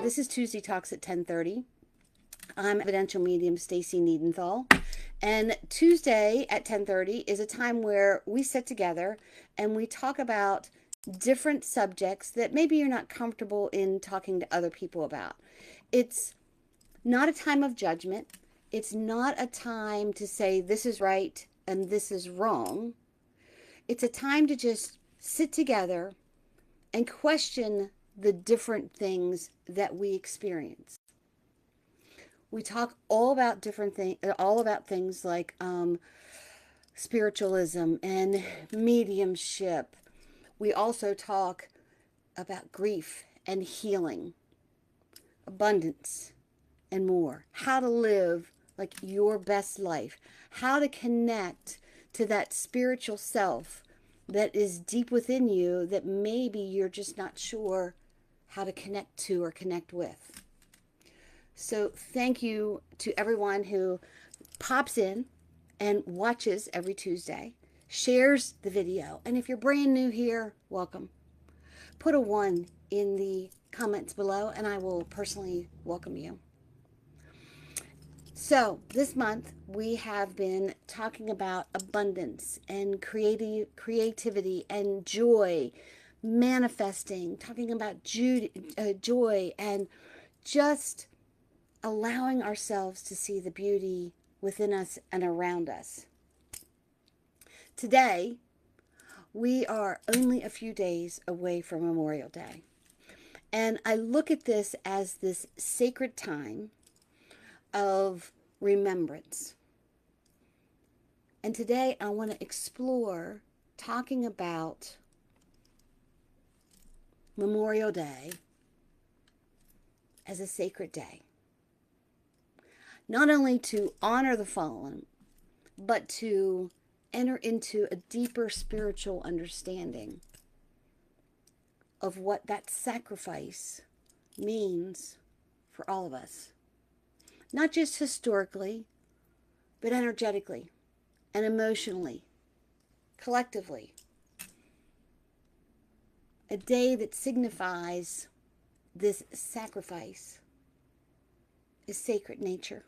This is Tuesday Talks at 10:30. I'm evidential medium Stacy Needenthal, and Tuesday at 10:30 is a time where we sit together and we talk about different subjects that maybe you're not comfortable in talking to other people about. It's not a time of judgment. It's not a time to say this is right and this is wrong. It's a time to just sit together and question the different things that we experience. We talk all about things like spiritualism and mediumship. We also talk about grief and healing, abundance, and more. How to live like your best life. How to connect to that spiritual self that is deep within you that maybe you're just not sure how to connect to or connect with. So thank you to everyone who pops in and watches every Tuesday, shares the video, and if you're brand new here, welcome. Put a 1 in the comments below and I will personally welcome you. So this month we have been talking about abundance and creativity and joy, manifesting, talking about joy and just allowing ourselves to see the beauty within us and around us. Today, we are only a few days away from Memorial Day. And I look at this as this sacred time of remembrance. And today I want to explore talking about Memorial Day as a sacred day. Not only to honor the fallen, but to enter into a deeper spiritual understanding of what that sacrifice means for all of us. Not just historically, but energetically and emotionally, collectively. A day that signifies this sacrifice is sacred nature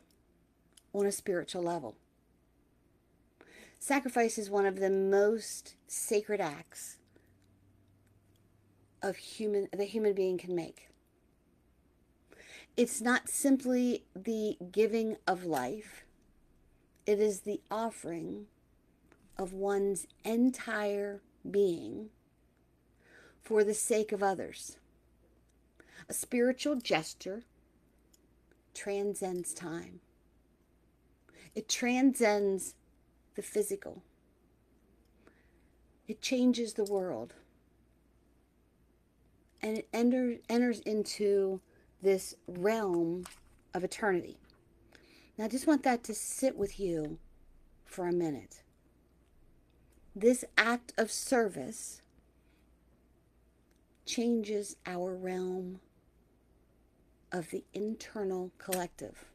on a spiritual level. Sacrifice is one of the most sacred acts of the human being can make. It's not simply the giving of life. It is the offering of one's entire being for the sake of others. A spiritual gesture transcends time. It transcends the physical. It changes the world. And it enters into this realm of eternity. Now I just want that to sit with you for a minute. This act of service changes our realm of the internal collective.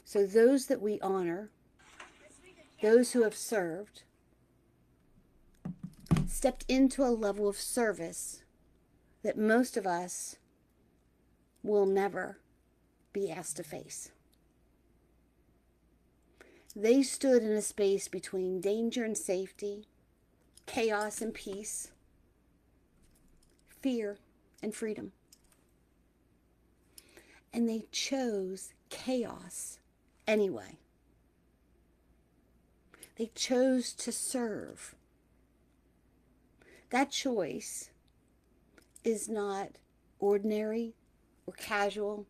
So those that we honor, those who have served, stepped into a level of service that most of us will never be asked to face. They stood in a space between danger and safety, chaos and peace, fear and freedom. And they chose chaos anyway. They chose to serve. That choice is not ordinary or casual,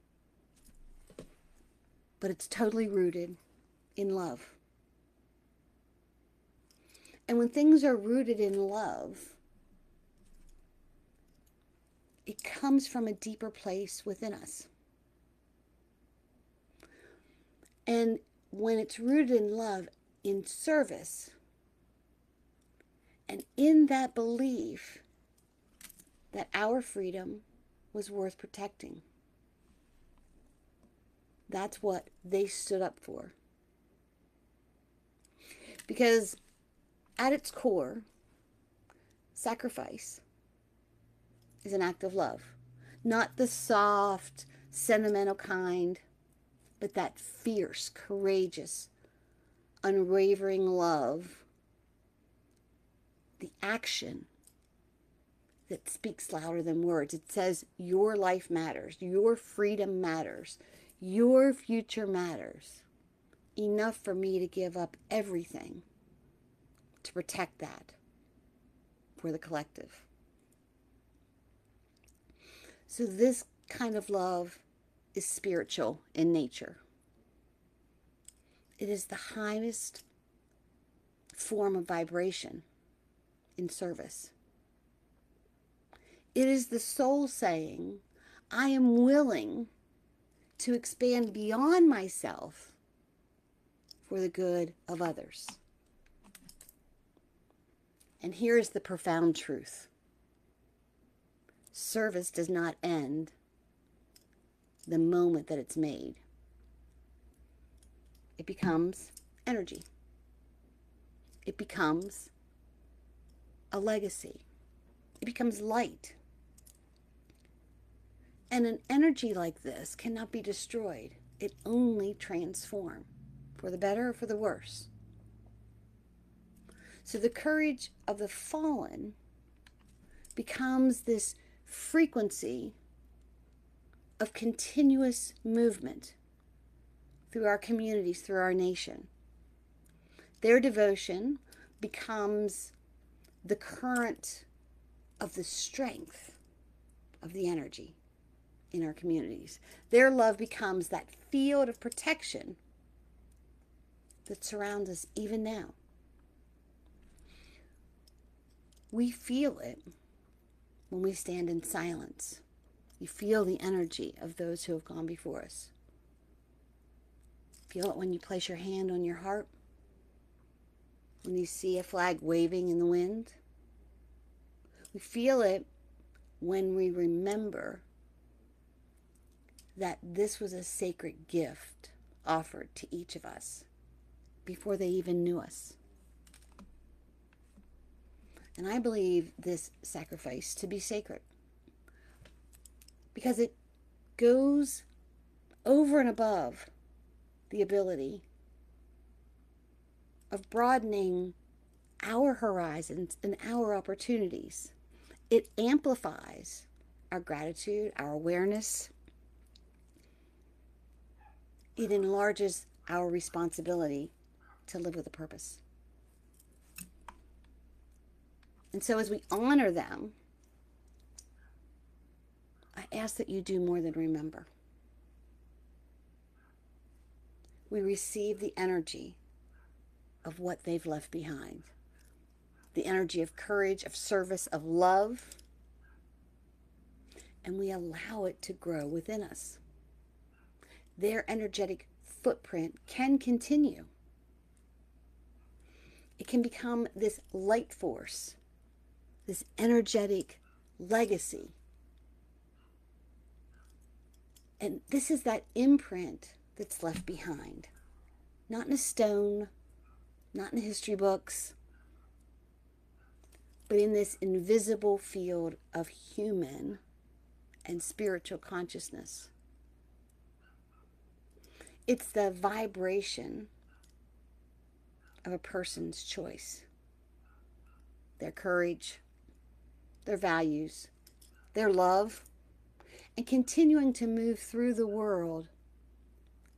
but it's totally rooted in love. And when things are rooted in love, it comes from a deeper place within us. And when it's rooted in love, in service, and in that belief that our freedom was worth protecting. That's what they stood up for. Because at its core, sacrifice is an act of love. Not the soft, sentimental kind, but that fierce, courageous, unwavering love. The action that speaks louder than words. It says, your life matters. Your freedom matters. Your future matters. Enough for me to give up everything to protect that for the collective. So this kind of love is spiritual in nature. It is the highest form of vibration in service. It is the soul saying, I am willing to expand beyond myself for the good of others. And here is the profound truth. Service does not end the moment that it's made. It becomes energy. It becomes a legacy. It becomes light. And an energy like this cannot be destroyed. It only transforms, for the better or for the worse. So the courage of the fallen becomes this frequency of continuous movement through our communities, through our nation. Their devotion becomes the current of the strength of the energy in our communities. Their love becomes that field of protection that surrounds us even now. We feel it when we stand in silence. You feel the energy of those who have gone before us. Feel it when you place your hand on your heart, when you see a flag waving in the wind. We feel it when we remember that this was a sacred gift offered to each of us before they even knew us. And I believe this sacrifice to be sacred because it goes over and above the ability of broadening our horizons and our opportunities. It amplifies our gratitude, our awareness. It enlarges our responsibility to live with a purpose. And so as we honor them, I ask that you do more than remember. We receive the energy of what they've left behind. The energy of courage, of service, of love. And we allow it to grow within us. Their energetic footprint can continue. It can become this light force, this energetic legacy. And this is that imprint that's left behind. Not in a stone, not in the history books, but in this invisible field of human and spiritual consciousness. It's the vibration of a person's choice, their courage, their values, their love, and continuing to move through the world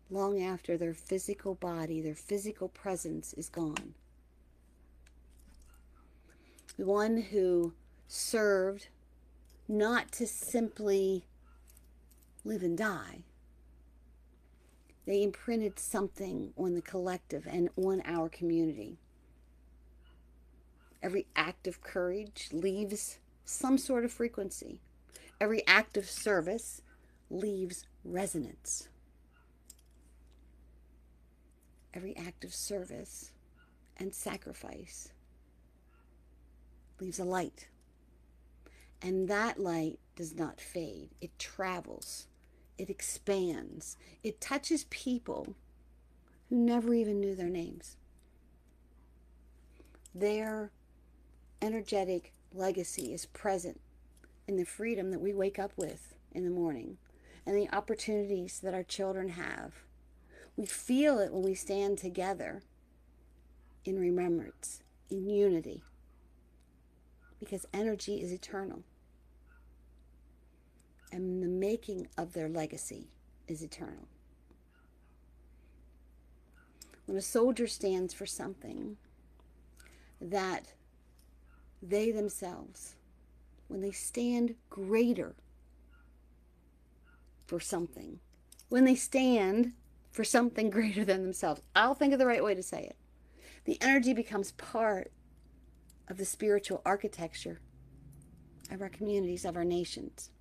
long after their physical body, their physical presence is gone. The one who served not to simply live and die. They imprinted something on the collective and on our community. Every act of courage leaves some sort of frequency. Every act of service leaves resonance. Every act of service and sacrifice leaves a light. And that light does not fade. It travels. It expands. It touches people who never even knew their names. Their energetic legacy is present in the freedom that we wake up with in the morning and the opportunities that our children have. We feel it when we stand together in remembrance, in unity, because energy is eternal. And the making of their legacy is eternal. When a soldier stands for something that they themselves, when they stand greater for something, when they stand for something greater than themselves, I'll think of the right way to say it. The energy becomes part of the spiritual architecture of our communities, of our nations.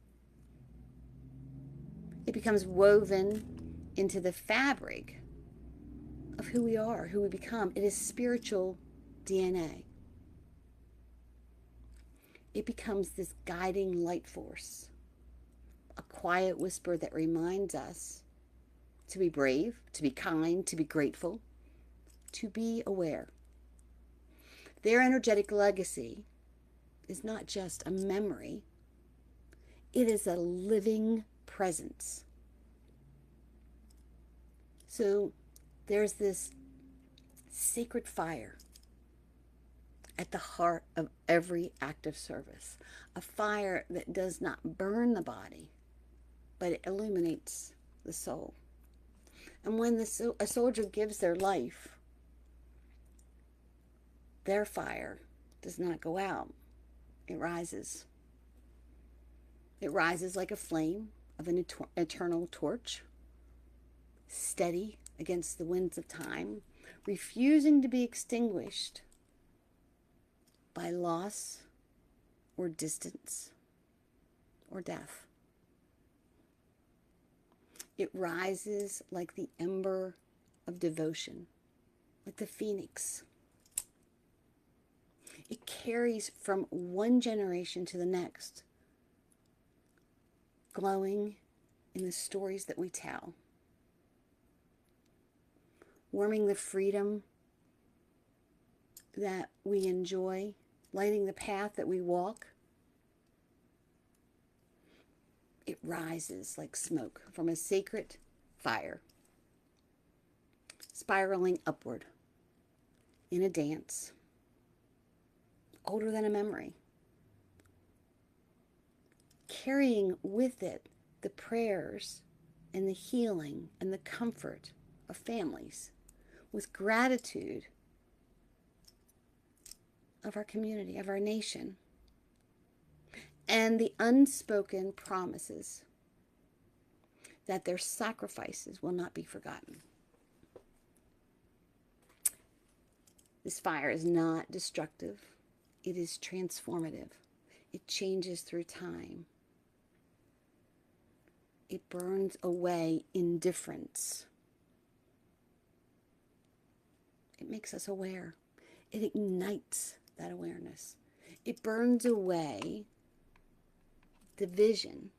It becomes woven into the fabric of who we are, who we become. It is spiritual DNA. It becomes this guiding light force, a quiet whisper that reminds us to be brave, to be kind, to be grateful, to be aware. Their energetic legacy is not just a memory, it is a living presence. So there's this sacred fire at the heart of every act of service, a fire that does not burn the body, but it illuminates the soul. And when a soldier gives their life, their fire does not go out. It rises. It rises like a flame of an eternal torch, steady against the winds of time, refusing to be extinguished by loss or distance or death. It rises like the ember of devotion, like the phoenix. It carries from one generation to the next, glowing in the stories that we tell, warming the freedom that we enjoy, lighting the path that we walk. It rises like smoke from a sacred fire, spiraling upward in a dance, older than a memory, carrying with it the prayers and the healing and the comfort of families, with gratitude of our community, of our nation, and the unspoken promises that their sacrifices will not be forgotten. This fire is not destructive. It is transformative. It changes through time. It burns away indifference. It makes us aware. It ignites that awareness. It burns away division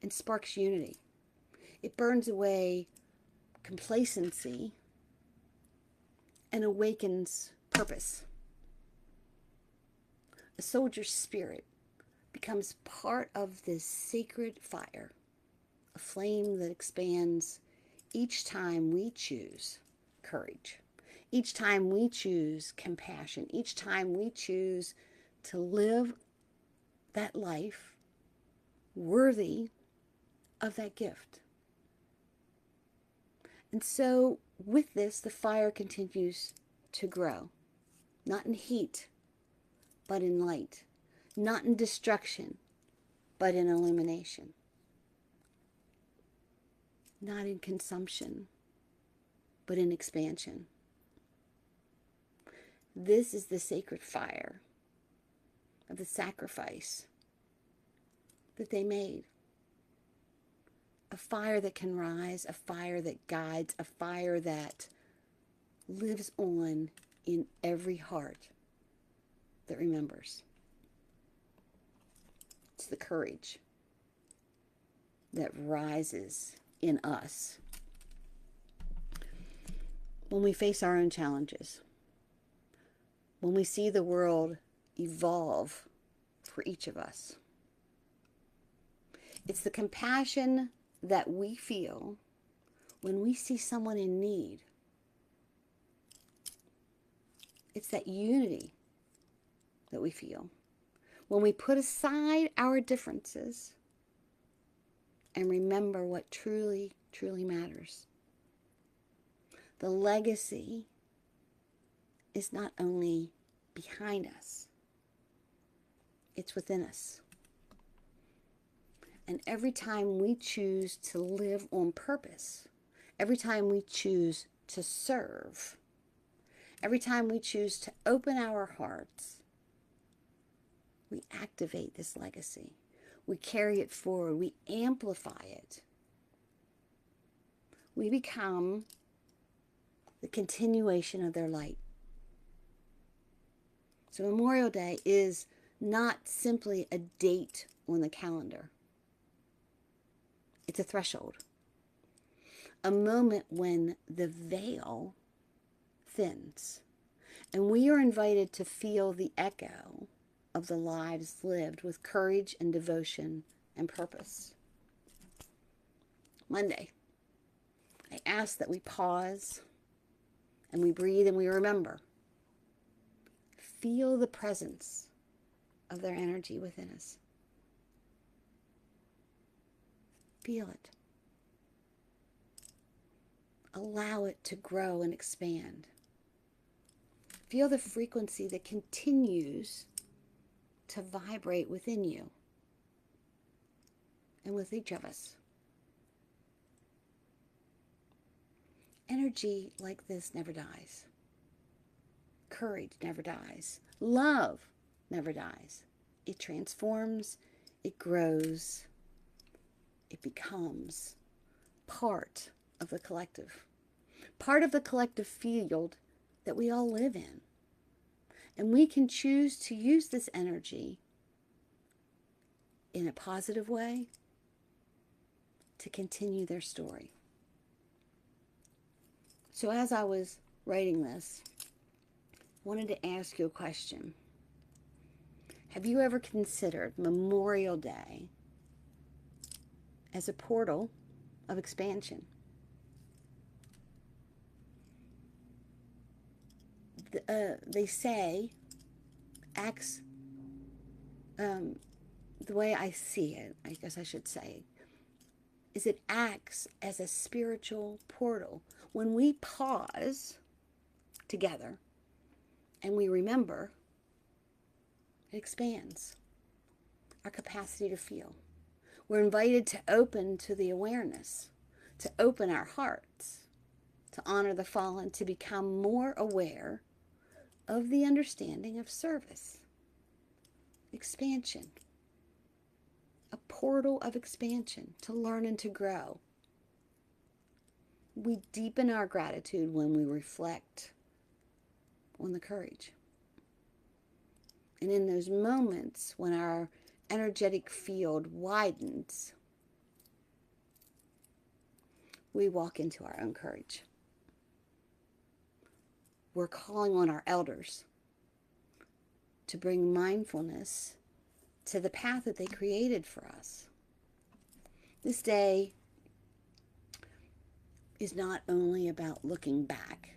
and sparks unity. It burns away complacency and awakens purpose. A soldier's spirit becomes part of this sacred fire, a flame that expands each time we choose courage, each time we choose compassion, each time we choose to live that life worthy of that gift. And so with this, the fire continues to grow, not in heat, but in light, not in destruction, but in illumination, not in consumption, but in expansion. This is the sacred fire of the sacrifice that they made. A fire that can rise, a fire that guides, a fire that lives on in every heart that remembers. It's the courage that rises in us when we face our own challenges, when we see the world evolve for each of us. It's the compassion that we feel when we see someone in need. It's that unity that we feel when we put aside our differences and remember what truly, truly matters. The legacy is not only behind us, it's within us. And every time we choose to live on purpose, every time we choose to serve, every time we choose to open our hearts, we activate this legacy. We carry it forward. We amplify it. We become the continuation of their light. So Memorial Day is not simply a date on the calendar. It's a threshold. A moment when the veil thins. And we are invited to feel the echo of the lives lived with courage and devotion and purpose. Monday, I ask that we pause and we breathe and we remember. Feel the presence of their energy within us. Feel it. Allow it to grow and expand. Feel the frequency that continues to vibrate within you and with each of us. Energy like this never dies. Courage never dies. Love never dies. It transforms, it grows, it becomes part of the collective. Part of the collective field that we all live in. And we can choose to use this energy in a positive way to continue their story. So as I was writing this, I wanted to ask you a question. Have you ever considered Memorial Day as a portal of expansion? They say acts, the way I see it, I guess I should say, is it acts as a spiritual portal. When we pause together and we remember, it expands our capacity to feel. We're invited to open to the awareness, to open our hearts, to honor the fallen, to become more aware of the understanding of service. Expansion. A portal of expansion to learn and to grow. We deepen our gratitude when we reflect on the courage. And in those moments when our energetic field widens, we walk into our own courage. We're calling on our elders to bring mindfulness to the path that they created for us. This day is not only about looking back,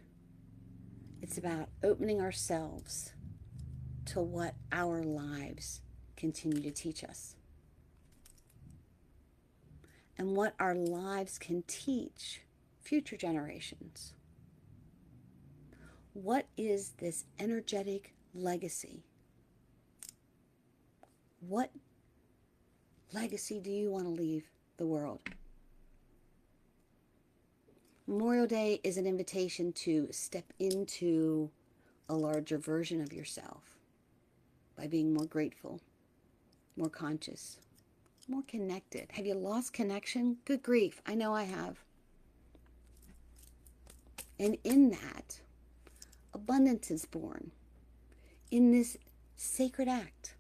it's about opening ourselves to what our lives continue to teach us. And what our lives can teach future generations. What is this energetic legacy? What legacy do you want to leave the world? Memorial Day is an invitation to step into a larger version of yourself by being more grateful, more conscious, more connected. Have you lost connection? Good grief, I know I have. And in that, abundance is born in this sacred act.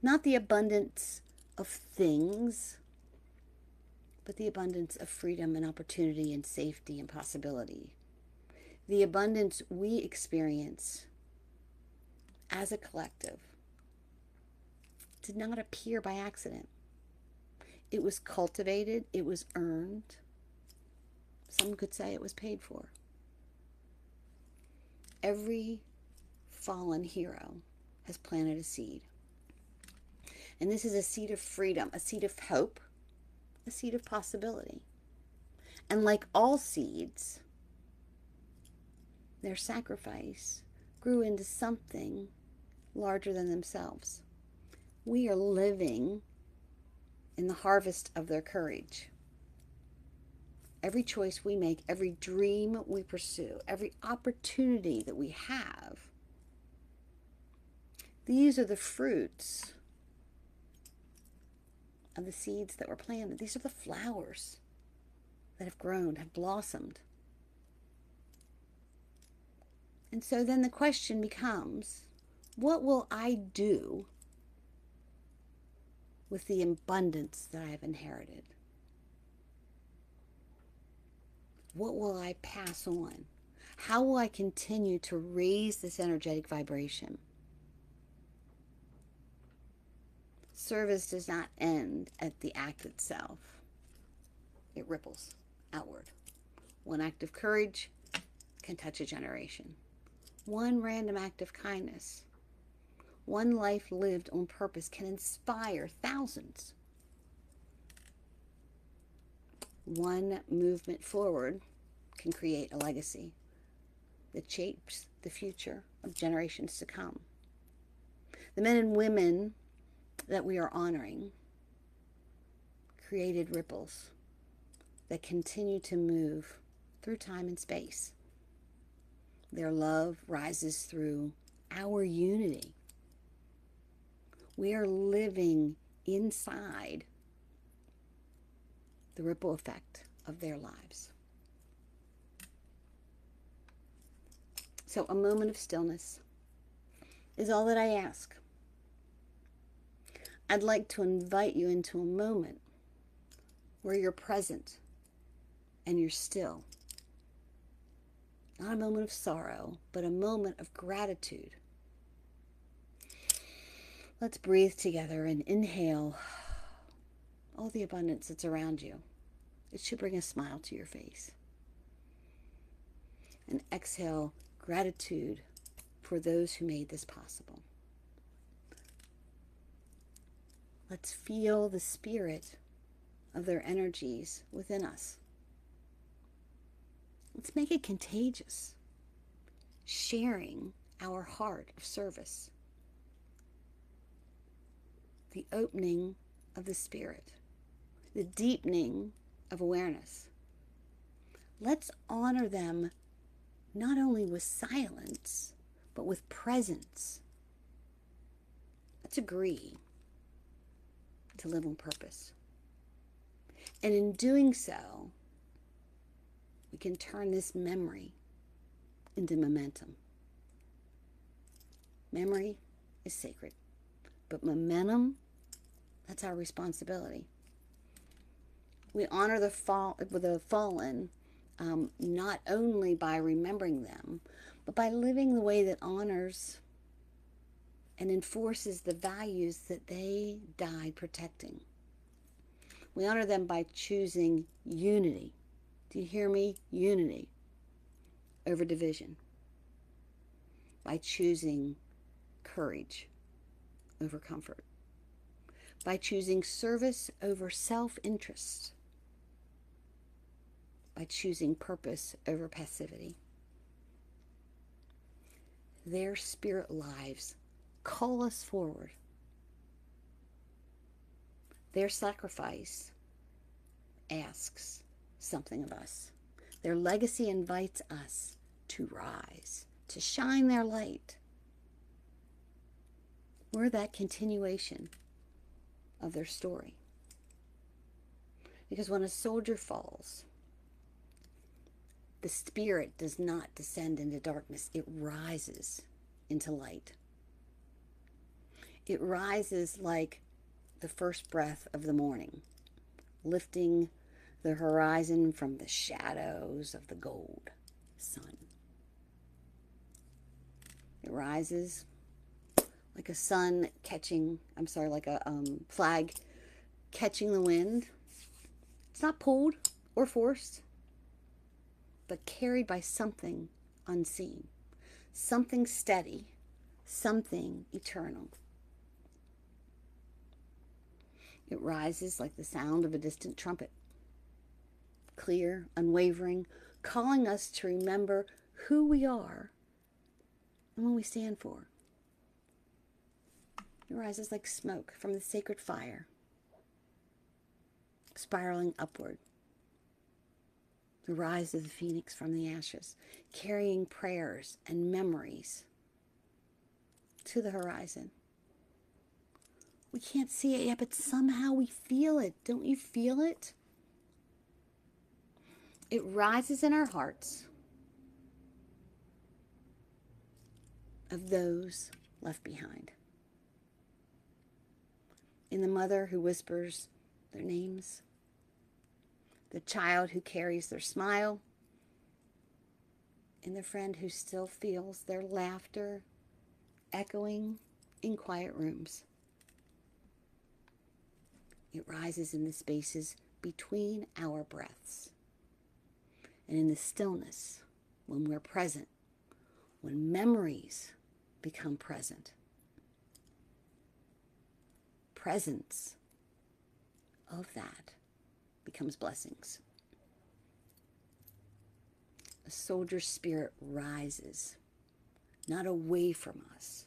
Not the abundance of things, but the abundance of freedom and opportunity and safety and possibility. The abundance we experience as a collective did not appear by accident. It was cultivated, it was earned. Some could say it was paid for. Every fallen hero has planted a seed. And this is a seed of freedom, a seed of hope, a seed of possibility. And like all seeds, their sacrifice grew into something larger than themselves. We are living in the harvest of their courage. Every choice we make, every dream we pursue, every opportunity that we have, these are the fruits of the seeds that were planted. These are the flowers that have grown, have blossomed. And so then the question becomes, what will I do with the abundance that I have inherited? What will I pass on? How will I continue to raise this energetic vibration? Service does not end at the act itself. It ripples outward. One act of courage can touch a generation. One random act of kindness, one life lived on purpose can inspire thousands. One movement forward can create a legacy that shapes the future of generations to come. The men and women that we are honoring created ripples that continue to move through time and space. Their love rises through our unity. We are living inside the ripple effect of their lives. So a moment of stillness is all that I ask. I'd like to invite you into a moment where you're present and you're still. Not a moment of sorrow, but a moment of gratitude. Let's breathe together and inhale all the abundance that's around you. It should bring a smile to your face. And exhale gratitude for those who made this possible. Let's feel the spirit of their energies within us. Let's make it contagious, sharing our heart of service. The opening of the spirit, the deepening of awareness. Let's honor them not only with silence, but with presence. Let's agree to live on purpose. And in doing so, we can turn this memory into momentum. Memory is sacred, but momentum, that's our responsibility. We honor the fallen not only by remembering them, but by living the way that honors and enforces the values that they died protecting. We honor them by choosing unity. Do you hear me? Unity over division. By choosing courage over comfort. By choosing service over self-interest. By choosing purpose over passivity. Their spirit lives call us forward. Their sacrifice asks something of us. Their legacy invites us to rise, to shine their light. We're that continuation of their story. Because when a soldier falls, the spirit does not descend into darkness. It rises into light. It rises like the first breath of the morning, lifting the horizon from the shadows of the gold sun. It rises like a sun catching, I'm sorry, like a flag catching the wind. It's not pulled or forced, but carried by something unseen, something steady, something eternal. It rises like the sound of a distant trumpet, clear, unwavering, calling us to remember who we are and what we stand for. It rises like smoke from the sacred fire, spiraling upward. The rise of the phoenix from the ashes, carrying prayers and memories to the horizon. We can't see it yet, but somehow we feel it. Don't you feel it? It rises in our hearts of those left behind. In the mother who whispers their names, the child who carries their smile, and the friend who still feels their laughter echoing in quiet rooms. It rises in the spaces between our breaths and in the stillness when we're present, when memories become present. Presence of that becomes blessings. A soldier's spirit rises, not away from us,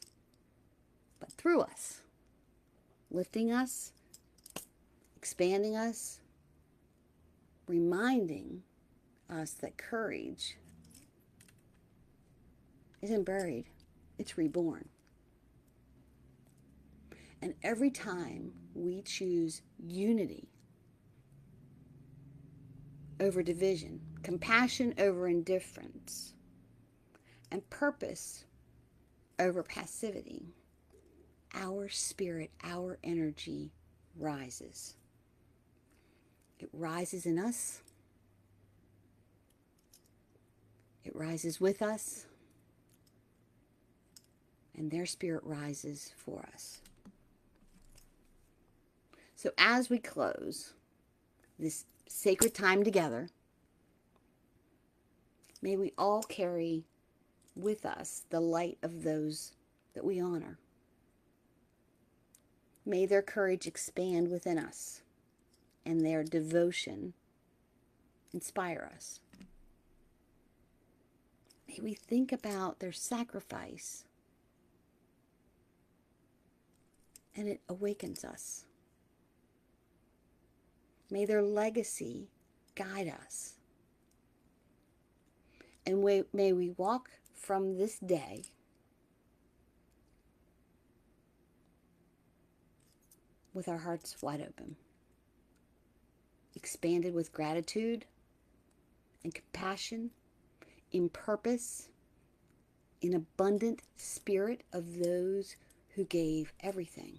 but through us, lifting us, expanding us, reminding us that courage isn't buried, it's reborn. And every time we choose unity over division, compassion over indifference, and purpose over passivity, our spirit, our energy rises. It rises in us. It rises with us. And their spirit rises for us. So as we close this sacred time together, may we all carry with us the light of those that we honor. May their courage expand within us and their devotion inspire us. May we think about their sacrifice and it awakens us. May their legacy guide us. And may we walk from this day with our hearts wide open, expanded with gratitude and compassion, in purpose, in abundant spirit of those who gave everything.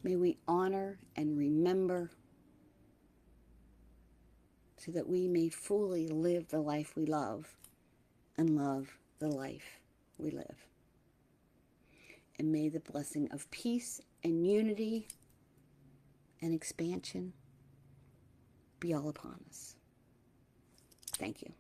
May we honor and remember so that we may fully live the life we love and love the life we live. And may the blessing of peace and unity and expansion be all upon us. Thank you.